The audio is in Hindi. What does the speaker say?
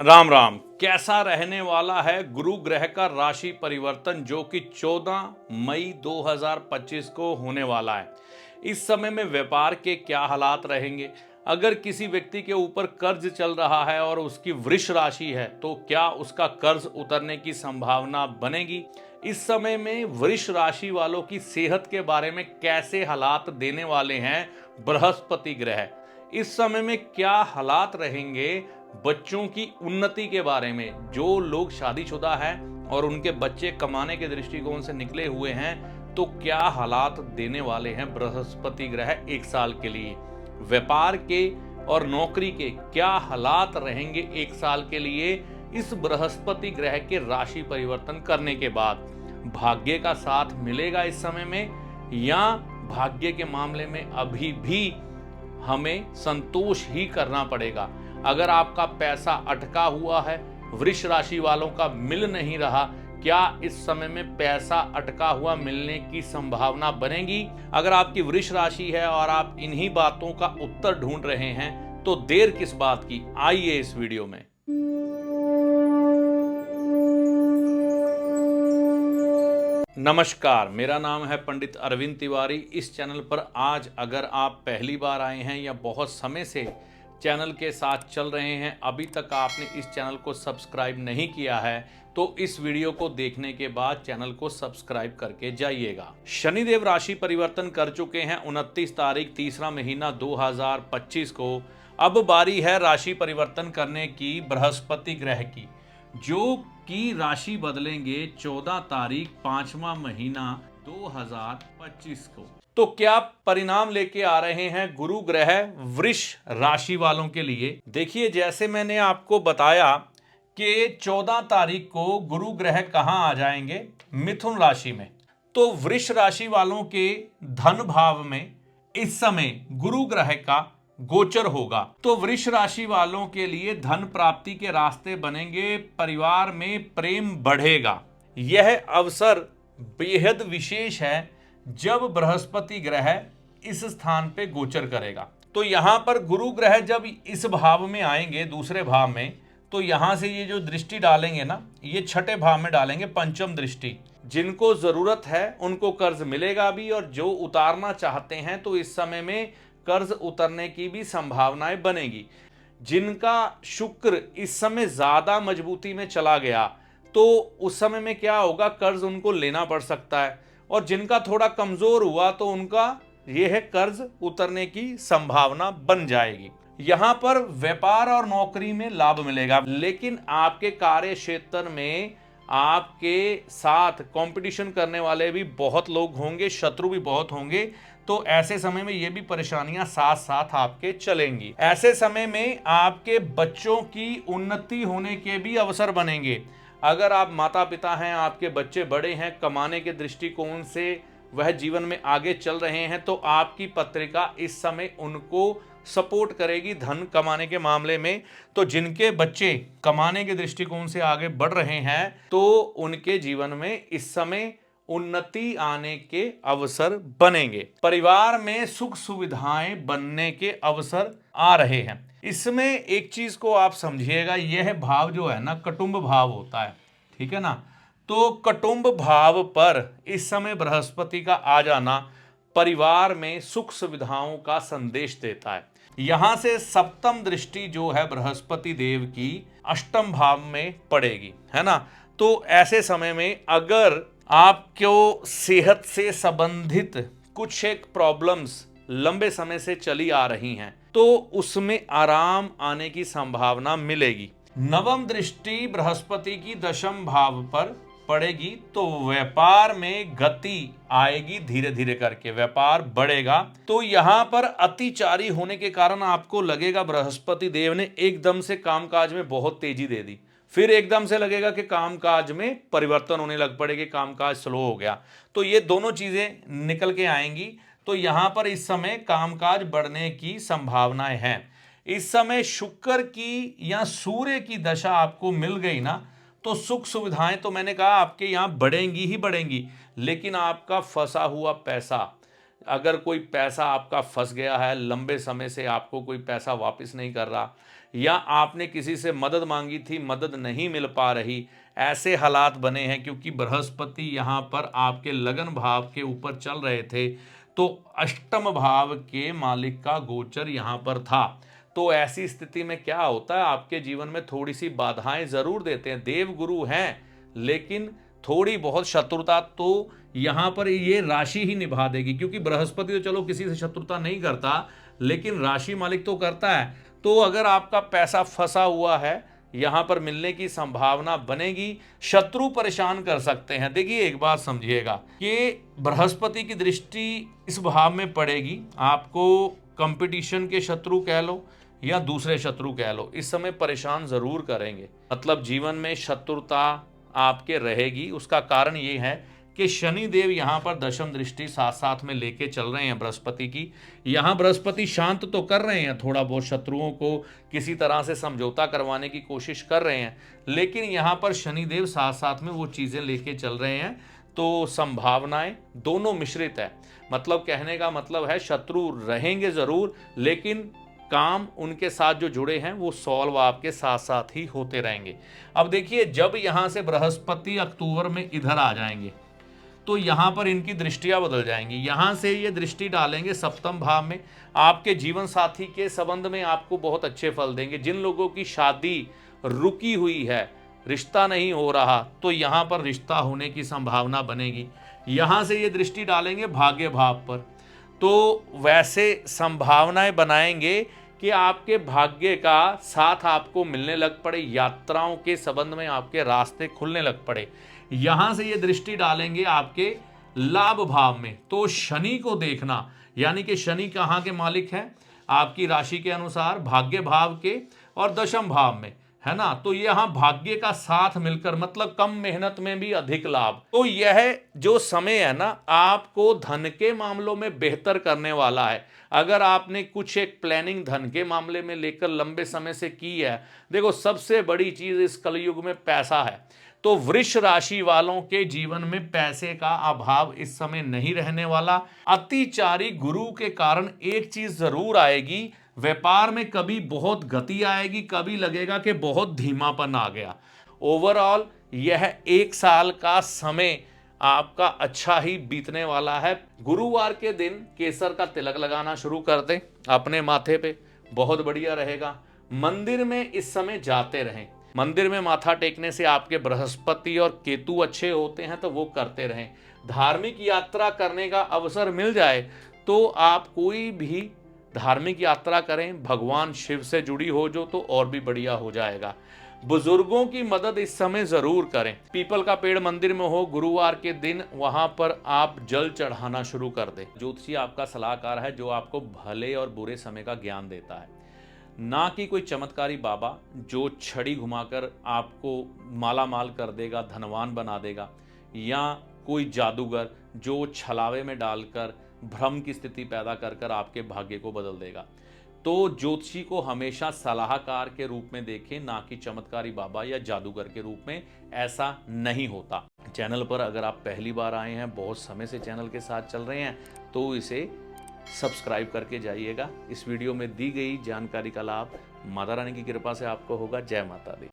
राम राम। कैसा रहने वाला है गुरु ग्रह का राशि परिवर्तन जो कि 14 मई 2025 को होने वाला है। इस समय में व्यापार के क्या हालात रहेंगे, अगर किसी व्यक्ति के ऊपर कर्ज चल रहा है और उसकी वृष राशि है तो क्या उसका कर्ज उतरने की संभावना बनेगी। इस समय में वृष राशि वालों की सेहत के बारे में कैसे हालात देने वाले हैं बृहस्पति ग्रह। इस समय में क्या हालात रहेंगे बच्चों की उन्नति के बारे में। जो लोग शादीशुदा हैं और उनके बच्चे कमाने के दृष्टिकोण से निकले हुए हैं तो क्या हालात देने वाले हैं बृहस्पति ग्रह एक साल के लिए। व्यापार के और नौकरी के क्या हालात रहेंगे एक साल के लिए इस बृहस्पति ग्रह के राशि परिवर्तन करने के बाद। भाग्य का साथ मिलेगा इस समय में या भाग्य के मामले में अभी भी हमें संतोष ही करना पड़ेगा। अगर आपका पैसा अटका हुआ है, वृष राशि वालों का मिल नहीं रहा, क्या इस समय में पैसा अटका हुआ मिलने की संभावना बनेगी। अगर आपकी वृष राशि है और आप इन्हीं बातों का उत्तर ढूंढ रहे हैं तो देर किस बात की, आइए इस वीडियो में। नमस्कार, मेरा नाम है पंडित अरविंद तिवारी। इस चैनल पर आज अगर आप पहली बार आए हैं या बहुत समय से चैनल के साथ चल रहे हैं, अभी तक आपने इस चैनल को सब्सक्राइब नहीं किया है तो इस वीडियो को देखने के बाद चैनल को सब्सक्राइब करके जाइएगा। शनिदेव राशि परिवर्तन कर चुके हैं 29 तारीख तीसरा महीना 2025 को। अब बारी है राशि परिवर्तन करने की बृहस्पति ग्रह की, जो की राशि बदलेंगे 14 तारीख पांचवा महीना 2025 को। तो क्या परिणाम लेके आ रहे हैं गुरु ग्रह वृष राशि वालों के लिए। देखिए, जैसे मैंने आपको बताया कि 14 तारीख को गुरु ग्रह कहां आ जाएंगे, मिथुन राशि में। तो वृष राशि वालों के धन भाव में इस समय गुरु ग्रह का गोचर होगा तो वृष राशि वालों के लिए धन प्राप्ति के रास्ते बनेंगे, परिवार में प्रेम बढ़ेगा। यह अवसर बेहद विशेष है जब बृहस्पति ग्रह इस स्थान पे गोचर करेगा। तो यहां पर गुरु ग्रह जब इस भाव में आएंगे, दूसरे भाव में, तो यहां से ये जो दृष्टि डालेंगे ना, ये छठे भाव में डालेंगे, पंचम दृष्टि। जिनको जरूरत है उनको कर्ज मिलेगा भी, और जो उतारना चाहते हैं तो इस समय में कर्ज उतरने की भी संभावनाएं बनेगी। जिनका शुक्र इस समय ज्यादा मजबूती में चला गया तो उस समय में क्या होगा, कर्ज उनको लेना पड़ सकता है, और जिनका थोड़ा कमजोर हुआ तो उनका यह है कर्ज उतरने की संभावना बन जाएगी। यहां पर व्यापार और नौकरी में लाभ मिलेगा, लेकिन आपके कार्य क्षेत्र में आपके साथ कंपटीशन करने वाले भी बहुत लोग होंगे, शत्रु भी बहुत होंगे। तो ऐसे समय में ये भी परेशानियां साथ साथ आपके चलेंगी। ऐसे समय में आपके बच्चों की उन्नति होने के भी अवसर बनेंगे। अगर आप माता पिता हैं, आपके बच्चे बड़े हैं, कमाने के दृष्टिकोण से वह जीवन में आगे चल रहे हैं, तो आपकी पत्रिका इस समय उनको सपोर्ट करेगी धन कमाने के मामले में। तो जिनके बच्चे कमाने के दृष्टिकोण से आगे बढ़ रहे हैं तो उनके जीवन में इस समय उन्नति आने के अवसर बनेंगे। परिवार में सुख सुविधाएं बनने के अवसर आ रहे हैं। इसमें एक चीज को आप समझिएगा, यह भाव जो है ना, कुटुंब भाव होता है, ठीक है ना। तो कुटुंब भाव पर इस समय बृहस्पति का आ जाना परिवार में सुख सुविधाओं का संदेश देता है। यहां से सप्तम दृष्टि जो है बृहस्पति देव की अष्टम भाव में पड़ेगी, है ना। तो ऐसे समय में अगर आपको सेहत से संबंधित कुछ एक प्रॉब्लम्स लंबे समय से चली आ रही हैं तो उसमें आराम आने की संभावना मिलेगी। नवम दृष्टि बृहस्पति की दशम भाव पर पड़ेगी तो व्यापार में गति आएगी, धीरे धीरे करके व्यापार बढ़ेगा। तो यहां पर अतिचारी होने के कारण आपको लगेगा बृहस्पति देव ने एकदम से कामकाज में बहुत तेजी दे दी, फिर एकदम से लगेगा कि कामकाज में परिवर्तन होने लग पड़ेगा, कामकाज स्लो हो गया। तो ये दोनों चीजें निकल के आएंगी। तो यहां पर इस समय कामकाज बढ़ने की संभावनाएं हैं। इस समय शुक्र की या सूर्य की दशा आपको मिल गई ना, तो सुख सुविधाएं तो मैंने कहा आपके यहां बढ़ेंगी ही बढ़ेंगी, लेकिन आपका फंसा हुआ पैसा अगर कोई पैसा आपका फंस गया है, लंबे समय से आपको कोई पैसा वापस नहीं कर रहा, या आपने किसी से मदद मांगी थी, मदद नहीं मिल पा रही, ऐसे हालात बने हैं क्योंकि बृहस्पति यहाँ पर आपके लगन भाव के ऊपर चल रहे थे, तो अष्टम भाव के मालिक का गोचर यहाँ पर था। तो ऐसी स्थिति में क्या होता है, आपके जीवन में थोड़ी सी बाधाएं जरूर देते हैं। देव गुरु हैं, लेकिन थोड़ी बहुत शत्रुता तो यहाँ पर ये राशि ही निभा देगी, क्योंकि बृहस्पति तो चलो किसी से शत्रुता नहीं करता, लेकिन राशि मालिक तो करता है। तो अगर आपका पैसा फंसा हुआ है, यहां पर मिलने की संभावना बनेगी। शत्रु परेशान कर सकते हैं। देखिए एक बात समझिएगा कि बृहस्पति की दृष्टि इस भाव में पड़ेगी, आपको कंपटीशन के शत्रु कह लो या दूसरे शत्रु कह लो, इस समय परेशान जरूर करेंगे। मतलब जीवन में शत्रुता आपके रहेगी। उसका कारण ये है कि शनि देव यहाँ पर दशम दृष्टि साथ साथ में लेके चल रहे हैं बृहस्पति की। यहाँ बृहस्पति शांत तो कर रहे हैं, थोड़ा बहुत शत्रुओं को किसी तरह से समझौता करवाने की कोशिश कर रहे हैं, लेकिन यहाँ पर शनि देव साथ साथ में वो चीज़ें लेके चल रहे हैं। तो संभावनाएं दोनों मिश्रित है। मतलब कहने का मतलब है शत्रु रहेंगे जरूर, लेकिन काम उनके साथ जो जुड़े हैं वो सॉल्व आपके साथ साथ ही होते रहेंगे। अब देखिए जब यहाँ से बृहस्पति अक्टूबर में इधर आ जाएंगे तो यहाँ पर इनकी दृष्टियां बदल जाएंगी। यहाँ से ये दृष्टि डालेंगे सप्तम भाव में, आपके जीवन साथी के संबंध में आपको बहुत अच्छे फल देंगे। जिन लोगों की शादी रुकी हुई है, रिश्ता नहीं हो रहा, तो यहाँ पर रिश्ता होने की संभावना बनेगी। यहाँ से ये दृष्टि डालेंगे भाग्य भाव पर, तो वैसे संभावनाएं बनाएंगे कि आपके भाग्य का साथ आपको मिलने लग पड़े, यात्राओं के संबंध में आपके रास्ते खुलने लग पड़े। यहां से ये दृष्टि डालेंगे आपके लाभ भाव में, तो शनि को देखना, यानी कि शनि कहाँ के मालिक हैं, आपकी राशि के अनुसार भाग्य भाव के और दशम भाव में, है ना। तो यहां भाग्य का साथ मिलकर, मतलब कम मेहनत में भी अधिक लाभ। तो यह जो समय है ना, आपको धन के मामलों में बेहतर करने वाला है। अगर आपने कुछ एक प्लानिंग धन के मामले में लेकर लंबे समय से की है, देखो सबसे बड़ी चीज इस कलयुग में पैसा है। तो वृष राशि वालों के जीवन में पैसे का अभाव इस समय नहीं रहने वाला। अतिचारी गुरु के कारण एक चीज जरूर आएगी, व्यापार में कभी बहुत गति आएगी, कभी लगेगा कि बहुत धीमापन आ गया। ओवरऑल यह एक साल का समय आपका अच्छा ही बीतने वाला है। गुरुवार के दिन केसर का तिलक लगाना शुरू कर दें अपने माथे पे, बहुत बढ़िया रहेगा। मंदिर में इस समय जाते रहें, मंदिर में माथा टेकने से आपके बृहस्पति और केतु अच्छे होते हैं, तो वो करते रहें। धार्मिक यात्रा करने का अवसर मिल जाए तो आप कोई भी धार्मिक यात्रा करें, भगवान शिव से जुड़ी हो जो, तो और भी बढ़िया हो जाएगा। बुजुर्गों की मदद इस समय जरूर करें। पीपल का पेड़ मंदिर में हो गुरुवार के दिन, वहां पर आप जल चढ़ाना शुरू कर दें। ज्योतिषी आपका सलाहकार है जो आपको भले और बुरे समय का ज्ञान देता है, ना कि कोई चमत्कारी बाबा जो छड़ी घुमाकर आपको माला माल कर देगा, धनवान बना देगा, या कोई जादूगर जो छलावे में डालकर भ्रम की स्थिति पैदा कर कर आपके भाग्य को बदल देगा। तो ज्योतिषी को हमेशा सलाहकार के रूप में देखें, ना कि चमत्कारी बाबा या जादूगर के रूप में। ऐसा नहीं होता। चैनल पर अगर आप पहली बार आए हैं, बहुत समय से चैनल के साथ चल रहे हैं, तो इसे सब्सक्राइब करके जाइएगा। इस वीडियो में दी गई जानकारी का लाभ माता रानी की कृपा से आपको होगा। जय माता दी।